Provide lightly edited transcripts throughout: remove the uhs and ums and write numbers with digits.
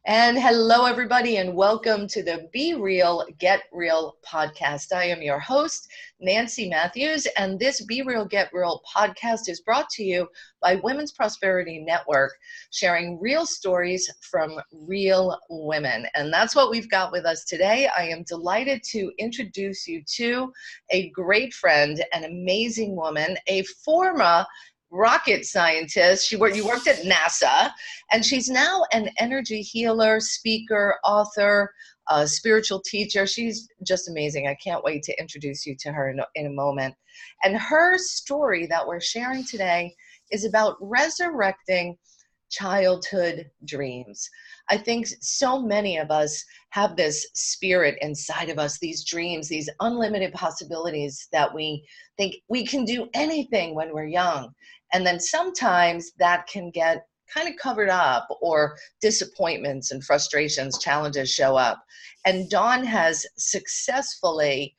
And hello, everybody, and welcome to the Be Real, Get Real podcast. I am your host, Nancy Matthews, and this Be Real, Get Real podcast is brought to you by Women's Prosperity Network, sharing real stories from real women. And that's what we've got with us today. I am delighted to introduce you to a great friend, an amazing woman, a former rocket scientist. You worked at NASA, and she's now an energy healer, speaker, author, spiritual teacher. She's just amazing. I can't wait to introduce you to her in a moment. And her story that we're sharing today is about resurrecting childhood dreams. I think so many of us have this spirit inside of us, these dreams, these unlimited possibilities that we think we can do anything when we're young. And then sometimes that can get kind of covered up, or disappointments and frustrations, challenges show up. And Dawn has successfully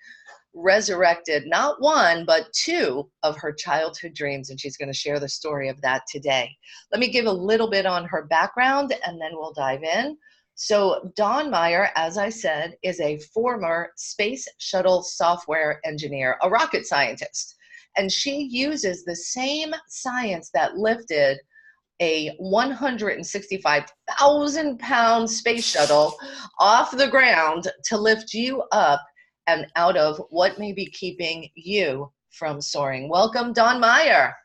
resurrected not one, but two of her childhood dreams. And she's going to share the story of that today. Let me give a little bit on her background and then we'll dive in. So Dawn Meyer, as I said, is a former Space Shuttle software engineer, a rocket scientist. And she uses the same science that lifted a 165,000 pound space shuttle off the ground to lift you up and out of what may be keeping you from soaring. Welcome, Dawn Meyer.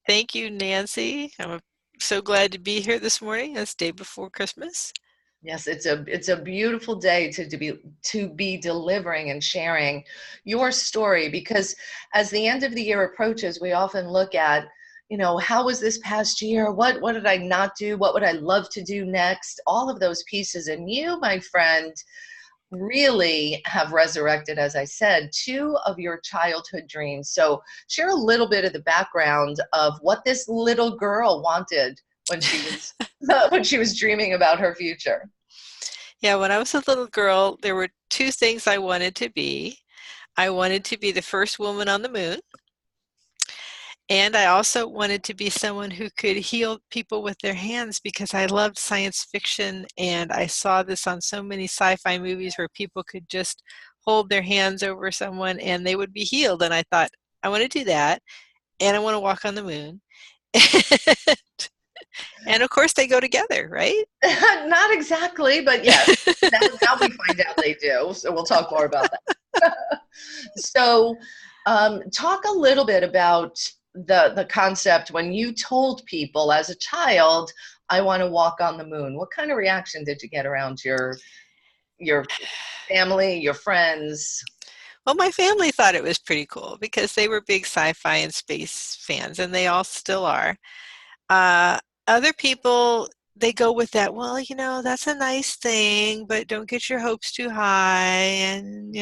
Thank you, Nancy. I'm so glad to be here this morning. It's day before Christmas. Yes, it's a beautiful day to be delivering and sharing your story, because as the end of the year approaches, we often look at, how was this past year? What did I not do? What would I love to do next? All of those pieces. And you, my friend, really have resurrected, as I said, two of your childhood dreams. So share a little bit of the background of what this little girl wanted when she was dreaming about her future. Yeah, when I was a little girl, there were two things I wanted to be. I wanted to be the first woman on the moon. And I also wanted to be someone who could heal people with their hands, because I loved science fiction, and I saw this on so many sci-fi movies where people could just hold their hands over someone and they would be healed. And I thought, I want to do that, and I want to walk on the moon. And of course they go together, right? Not exactly, but yes, now we find out they do. So we'll talk more about that. So talk a little bit about the concept when you told people as a child, I want to walk on the moon. What kind of reaction did you get around your family, your friends? Well, my family thought it was pretty cool because they were big sci-fi and space fans, and they all still are. Other people, they go with that, well, that's a nice thing, but don't get your hopes too high, and,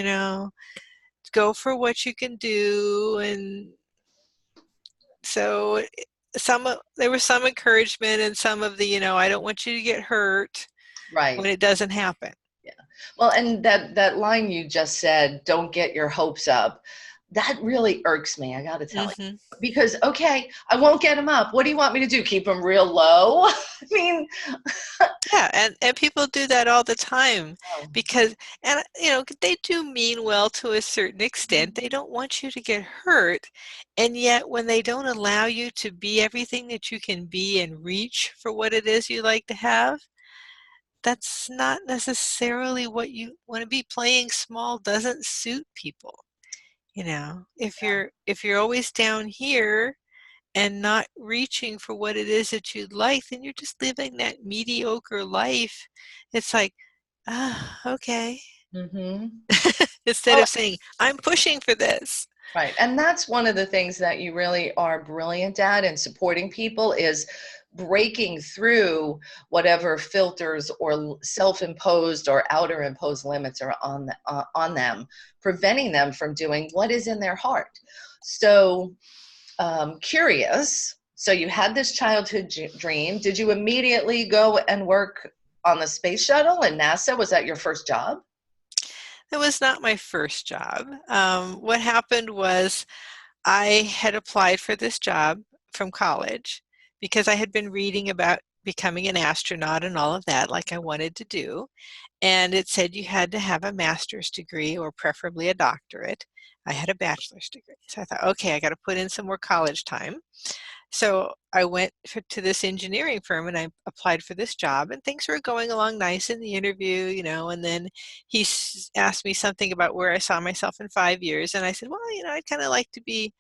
go for what you can do. And so there was some encouragement, and some of the, I don't want you to get hurt, right, when it doesn't happen. Yeah. Well, and that line you just said, don't get your hopes up, that really irks me, I got to tell you. Because, okay, I won't get them up. What do you want me to do? Keep them real low? I mean. Yeah, and people do that all the time because, and they do mean well to a certain extent. They don't want you to get hurt. And yet when they don't allow you to be everything that you can be and reach for what it is you like to have, that's not necessarily what you want to be. Playing small doesn't suit people. If you're always down here and not reaching for what it is that you'd like, then you're just living that mediocre life. It's like, okay. Instead of saying, I'm pushing for this. Right. And that's one of the things that you really are brilliant at in supporting people, is breaking through whatever filters or self-imposed or outer imposed limits are on them, preventing them from doing what is in their heart. So curious. So you had this childhood dream. Did you immediately go and work on the Space Shuttle and NASA? Was that your first job? It was not my first job. What happened was I had applied for this job from college because I had been reading about becoming an astronaut and all of that, like I wanted to do. And it said you had to have a master's degree or preferably a doctorate. I had a bachelor's degree. So I thought, okay, I got to put in some more college time. So I went to this engineering firm and I applied for this job, and things were going along nice in the interview, and then he asked me something about where I saw myself in 5 years. And I said, well, I'd kind of like to be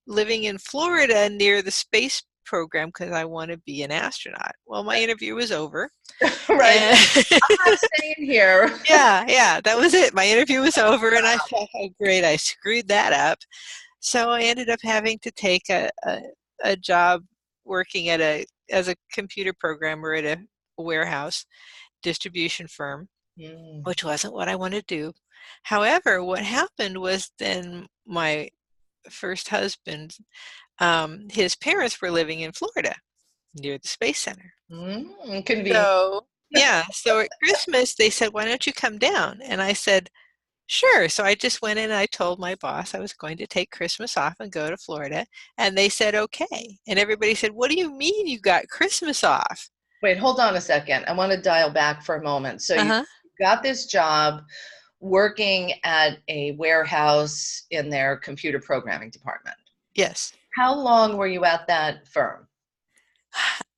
living in Florida near the space program because I want to be an astronaut. Well, my interview was over. Right. I'm not staying here. Yeah, that was it. My interview was over, and I thought, oh, great, I screwed that up. So I ended up having to take a job working as a computer programmer at a warehouse distribution firm, which wasn't what I wanted to do. However, what happened was then my first husband, his parents were living in Florida near the Space Center. Convenient. So at Christmas they said, why don't you come down? And I said, sure. So I just went in and I told my boss I was going to take Christmas off and go to Florida. And they said, okay. And everybody said, what do you mean you got Christmas off? Wait, hold on a second. I want to dial back for a moment. So you got this job working at a warehouse in their computer programming department. Yes. How long were you at that firm?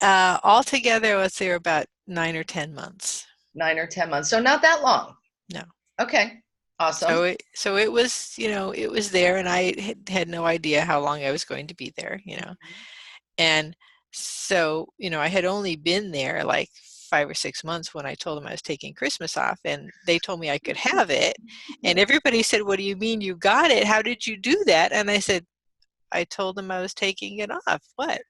Altogether, let's say about 9 or 10 months. 9 or 10 months. So not that long. No. Okay. Awesome. So it was, it was there, and I had no idea how long I was going to be there, And so, I had only been there like 5 or 6 months when I told them I was taking Christmas off, and they told me I could have it. And everybody said, what do you mean you got it? How did you do that? And I said, I told them I was taking it off. What?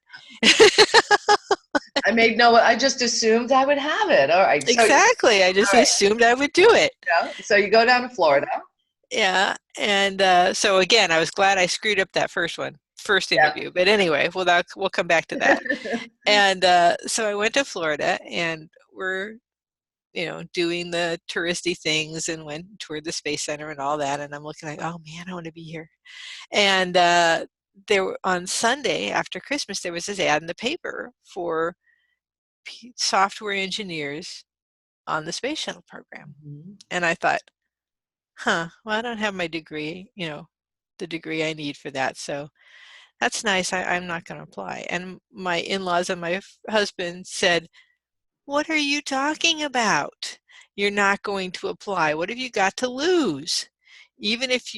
I just assumed I would have it. All right. Exactly. I just assumed I would do it. Yeah. So you go down to Florida. Yeah. And so again, I was glad I screwed up that first interview. Yeah. But anyway, we'll come back to that. And so I went to Florida, and we're, doing the touristy things and went toured the Space Center and all that. And I'm looking like, oh man, I want to be here. And on Sunday after Christmas, there was this ad in the paper for software engineers on the Space Shuttle program. And I thought, well, I don't have my degree, the degree I need for that. So that's nice. I'm not going to apply. And my in-laws and my husband said, what are you talking about? You're not going to apply. What have you got to lose? Even if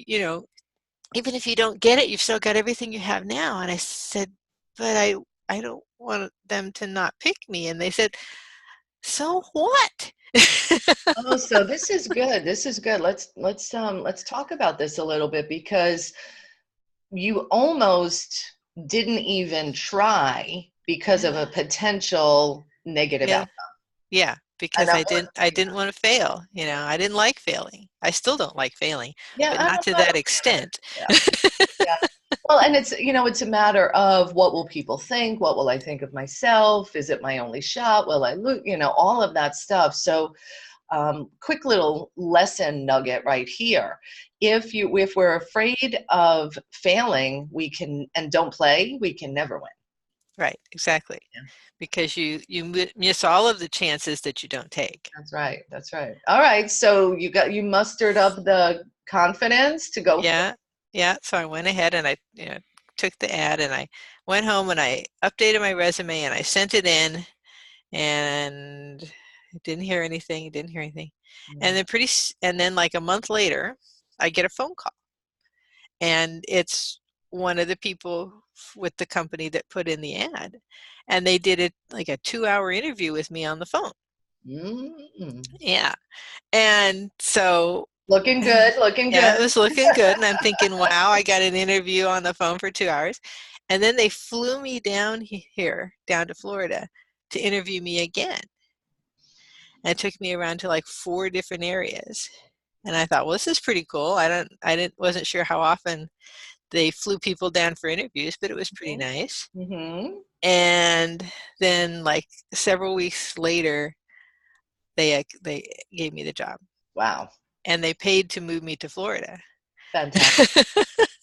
even if you don't get it, you've still got everything you have now. And I said, but I don't want them to not pick me. And they said, so what? Oh, so this is good. This is good. Let's talk about this a little bit, because you almost didn't even try because of a potential negative outcome. Yeah, because I didn't want to fail. I didn't like failing. I still don't like failing, but not to that extent. Yeah. Well, and it's a matter of, what will people think? What will I think of myself? Is it my only shot? Will I lose? All of that stuff. So quick little lesson nugget right here. If we're afraid of failing, and don't play, we can never win. Right, exactly. Yeah. Because you miss all of the chances that you don't take. That's right. All right. So you mustered up the confidence to go. Yeah. So I went ahead and I took the ad, and I went home and I updated my resume and I sent it in, and I didn't hear anything. And then like a month later, I get a phone call, and it's one of the people with the company that put in the ad, and they did it like a 2-hour interview with me on the phone. Yeah. And so looking good. It was looking good. And I'm thinking, wow, I got an interview on the phone for 2 hours. And then they flew me down to Florida to interview me again. And it took me around to like 4 different areas. And I thought, well, this is pretty cool. Wasn't sure how often they flew people down for interviews, but it was pretty nice. And then like several weeks later, they gave me the job. Wow. And they paid to move me to Florida. Fantastic.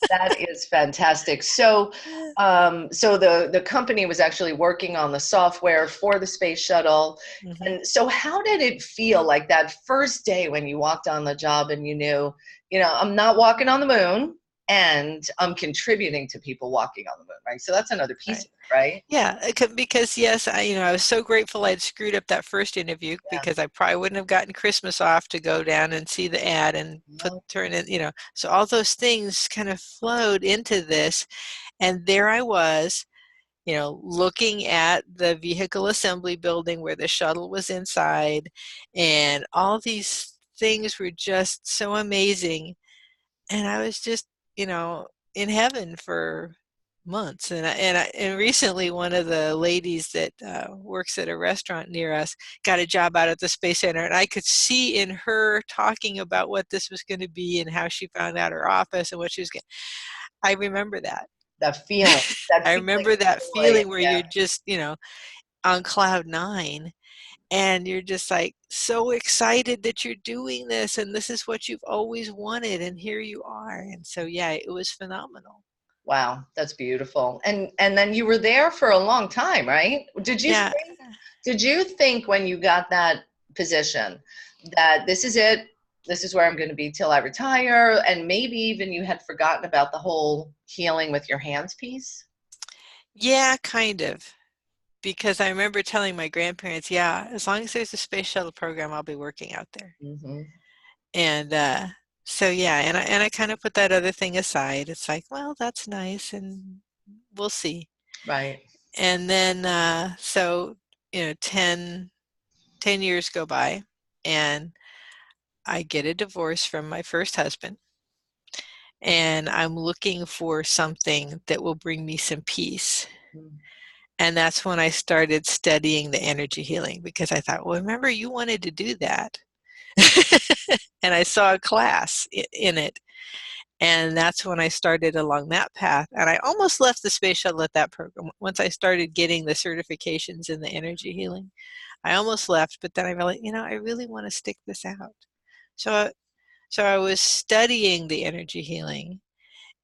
That is fantastic. So, so the company was actually working on the software for the space shuttle. Mhm. And so how did it feel like that first day when you walked on the job and you knew, I'm not walking on the moon and I'm contributing to people walking on the moon, right? So that's another piece Right. of it, right? Yeah, because yes, I was so grateful I'd screwed up that first interview Yeah. because I probably wouldn't have gotten Christmas off to go down and see the ad and No. turn in, so all those things kind of flowed into this. And there I was, looking at the vehicle assembly building where the shuttle was inside, and all these things were just so amazing. And I was just, in heaven for months. And recently, one of the ladies that works at a restaurant near us got a job out at the Space Center, and I could see in her talking about what this was going to be and how she found out her office and what she was getting. I remember that. That feeling, that I feeling remember of that joy. feeling where Yeah. you're just, on cloud nine, and you're just like so excited that you're doing this and this is what you've always wanted, and here you are. And so yeah, it was phenomenal. Wow, that's beautiful. And then you were there for a long time, right? Yeah. Did you think when you got that position that this is it, this is where I'm going to be till I retire, and maybe even you had forgotten about the whole healing with your hands piece? Yeah, kind of, because I remember telling my grandparents, yeah, as long as there's a space shuttle program, I'll be working out there. Hmm. And so yeah, and I kind of put that other thing aside. It's like, well, that's nice and we'll see. Right. And then so 10 years go by, and I get a divorce from my first husband, and I'm looking for something that will bring me some peace. Mm. And that's when I started studying the energy healing, because I thought, well, remember you wanted to do that. And I saw a class in it. And that's when I started along that path. And I almost left the space shuttle at that program. Once I started getting the certifications in the energy healing, I almost left, but then I realized, I really want to stick this out. So, so I was studying the energy healing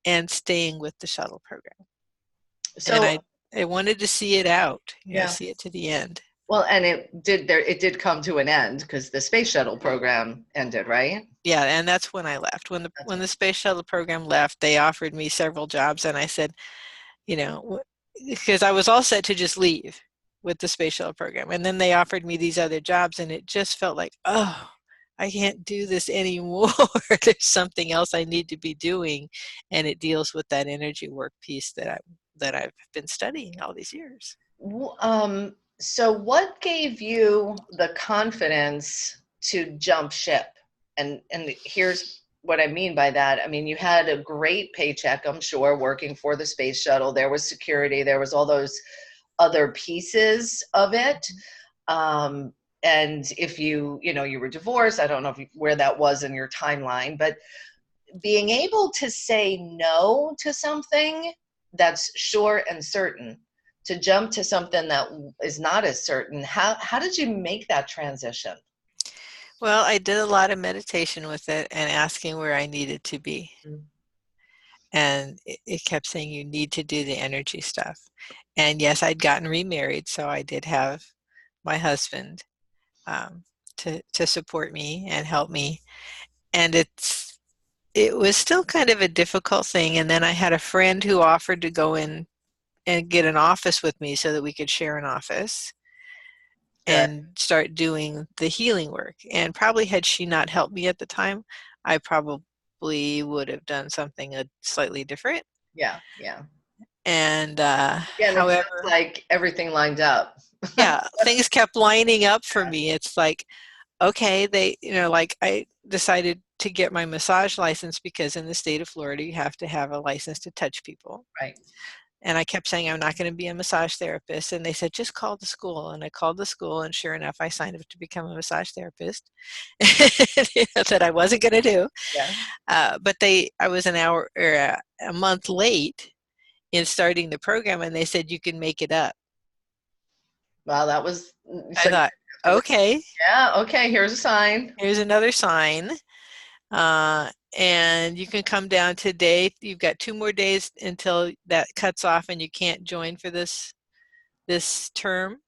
and staying with the shuttle program. And So I wanted to see it out, yeah. see it to the end. Well, and it did come to an end because the space shuttle program ended, right? Yeah, and that's when I left. When the That's when right. the space shuttle program left, they offered me several jobs, and I said, because I was all set to just leave with the space shuttle program, and then they offered me these other jobs, and it just felt like, oh, I can't do this anymore. There's something else I need to be doing, and it deals with that energy work piece that I've been studying all these years. So what gave you the confidence to jump ship? And here's what I mean by that. I mean, you had a great paycheck, I'm sure, working for the space shuttle. There was security, there was all those other pieces of it. Um, and if you were divorced, I don't know where that was in your timeline, but being able to say no to something that's sure and certain, to jump to something that is not as certain, how did you make that transition? Well, I did a lot of meditation with it and asking where I needed to be. Mm. And it kept saying, you need to do the energy stuff. And yes, I'd gotten remarried, so I did have my husband um, to support me and help me. And it was still kind of a difficult thing. And then I had a friend who offered to go in and get an office with me so that we could share an office Good. and start doing the healing work. And probably had she not helped me at the time, I probably would have done something slightly different. Yeah, yeah. And Yeah, and it sounds however, like everything lined up. yeah, things kept lining up for me. It's like, okay, like I decided to get my massage license because in the state of Florida, you have to have a license to touch people. Right. And I kept saying, I'm not going to be a massage therapist. And they said, just call the school. And I called the school, and sure enough, I signed up to become a massage therapist. That I wasn't going to do. Yeah. But I was an hour or a month late in starting the program, and they said, you can make it up. Well, that was I so you thought, have to, okay, yeah, okay, here's a sign. here's another sign. and you can come down today. You've got 2 more days until that cuts off and you can't join for this term.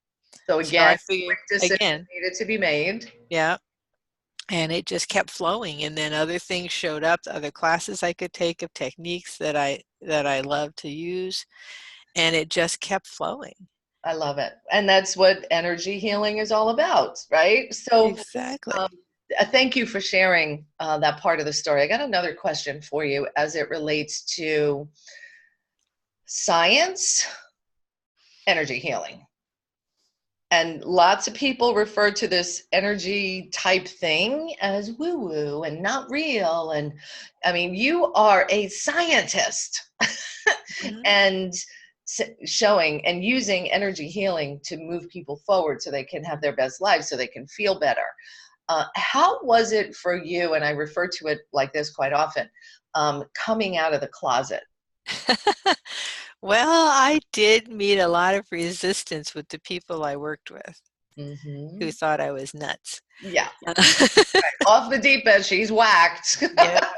So So again, I figured, quick decision needed to be made. yeah, and it just kept flowing. And then other things showed up, other classes I could take of techniques that I love to use, and it just kept flowing. I love it. And that's what energy healing is all about, right? So Exactly. thank you for sharing that part of the story. I got another question for you as it relates to science, energy healing. And lots of people refer to this energy type thing as woo-woo and not real. And I mean, you are a scientist and showing and using energy healing to move people forward so they can have their best lives, so they can feel better. How was it for you, and I refer to it like this quite often, coming out of the closet? Well, I did meet a lot of resistance with the people I worked with who thought I was nuts. Yeah. Right. Off the deep end, she's whacked.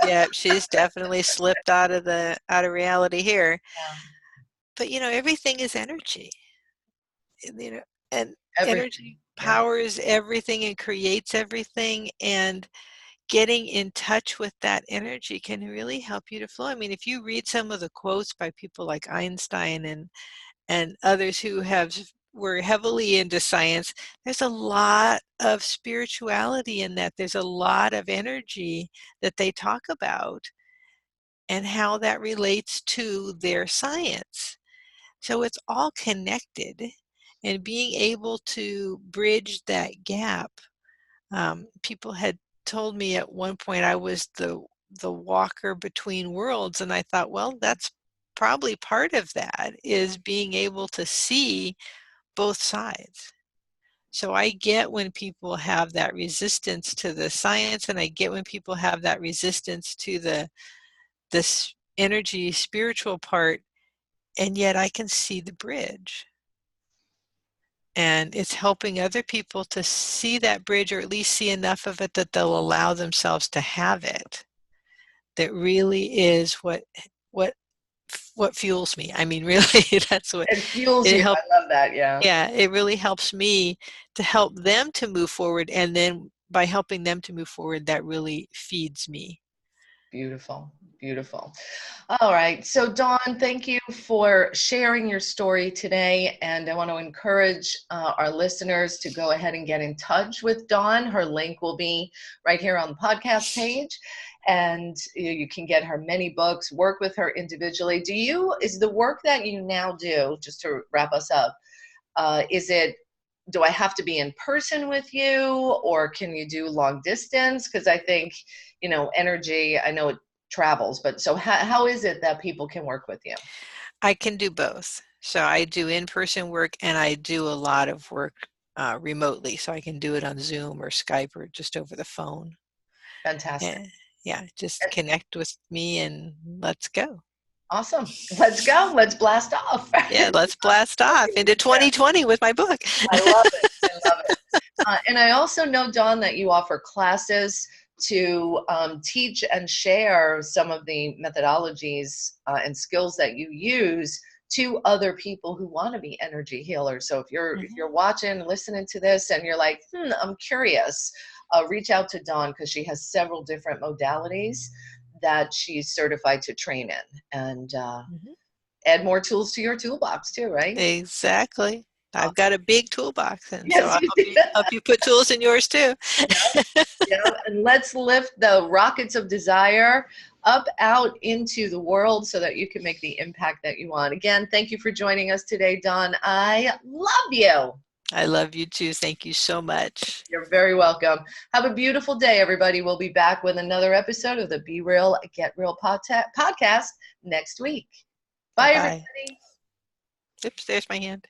Yeah, she's definitely slipped out of reality here. Yeah. But everything is energy. And Everything. energy powers everything and creates everything, and getting in touch with that energy can really help you to flow. I mean, if you read some of the quotes by people like Einstein and others who were heavily into science, there's a lot of spirituality in that. There's a lot of energy that they talk about and how that relates to their science. So it's all connected, and being able to bridge that gap. People had told me at one point I was the walker between worlds, and I thought, well, that's probably part of that, is being able to see both sides. So I get when people have that resistance to the science, and I get when people have that resistance to this energy spiritual part, and yet I can see the bridge. And it's helping other people to see that bridge, or at least see enough of it that they'll allow themselves to have it. That really is what fuels me. I mean, really, that's what It fuels it you. helps. I love that. Yeah. Yeah, it really helps me to help them to move forward, and then by helping them to move forward, that really feeds me. Beautiful. Beautiful. All right. So, Dawn, thank you for sharing your story today. And I want to encourage our listeners to go ahead and get in touch with Dawn. Her link will be right here on the podcast page. And you can get her many books, work with her individually. Is the work that you now do, just to wrap us up, do I have to be in person with you, or can you do long distance? Because I think, energy, I know it travels, but so how is it that people can work with you? I can do both. So I do in-person work, and I do a lot of work remotely. So I can do it on Zoom or Skype or just over the phone. Fantastic. And, yeah, just connect with me and let's go. Awesome. Let's go. Let's blast off. Yeah, let's blast off into 2020 with my book. I love it. I love it. And I also know, Dawn, that you offer classes to teach and share some of the methodologies and skills that you use to other people who want to be energy healers. So if you're watching, listening to this, and you're like, I'm curious, reach out to Dawn, because she has several different modalities that she's certified to train in, and add more tools to your toolbox too, right? Exactly. I've got a big toolbox, and yes, so I hope you put tools in yours too. And let's lift the rockets of desire up out into the world so that you can make the impact that you want. Again, thank you for joining us today, Dawn. I love you. I love you too. Thank you so much. You're very welcome. Have a beautiful day, everybody. We'll be back with another episode of the Be Real, Get Real podcast next week. Bye, Bye-bye. everybody. Oops, there's my hand.